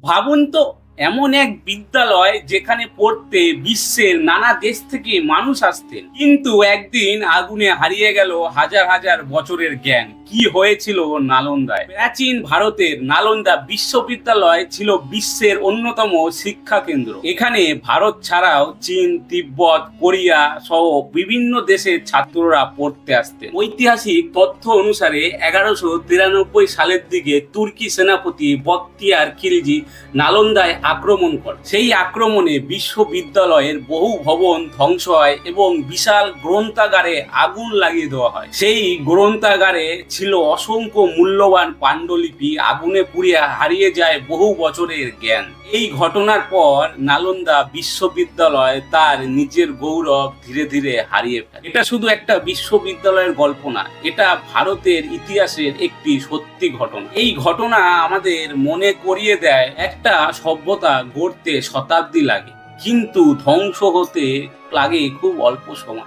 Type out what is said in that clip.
ভাবুন তো, এমন এক বিদ্যালয় যেখানে পড়তে বিশ্বের নানা দেশ থেকে মানুষ আসতেন, কিন্তু একদিন আগুনে হারিয়ে গেল হাজার হাজার বছরের জ্ঞান। কি হয়েছিল নালন্দায়? প্রাচীন ভারতের নালন্দা বিশ্ববিদ্যালয় ছিল বিশ্বের অন্যতম শিক্ষা কেন্দ্র। এখানে ভারত ছাড়াও চীন, তিব্বত, কোরিয়া সহ বিভিন্ন দেশের ছাত্ররা পড়তে আসতেন। ঐতিহাসিক তথ্য অনুসারে 1193 সালের দিকে তুর্কি সেনাপতি বখতিয়ার খিলজি নালন্দায় আক্রমণ করে। সেই আক্রমণে বিশ্ববিদ্যালয়ের বহু ভবন ধ্বংস হয় এবং বিশাল গ্রন্থাগারে আগুন লাগিয়ে দেওয়া হয়। সেই গ্রন্থাগারে ছিল অসংখ্য মূল্যবান পাণ্ডুলিপি। আগুনে পুড়িয়ে হারিয়ে যায় বহু বছরের জ্ঞান। এই ঘটনার পর নালন্দা বিশ্ববিদ্যালয় তার নিজের গৌরব ধীরে ধীরে হারিয়ে ফেলে। এটা শুধু একটা বিশ্ববিদ্যালয়ের গল্প না, এটা ভারতের ইতিহাসের একটি সত্যি ঘটনা। এই ঘটনা আমাদের মনে করিয়ে দেয়, একটা সভ্যতা গড়তে শতাব্দী লাগে, কিন্তু ধ্বংস হতে লাগে খুব অল্প সময়।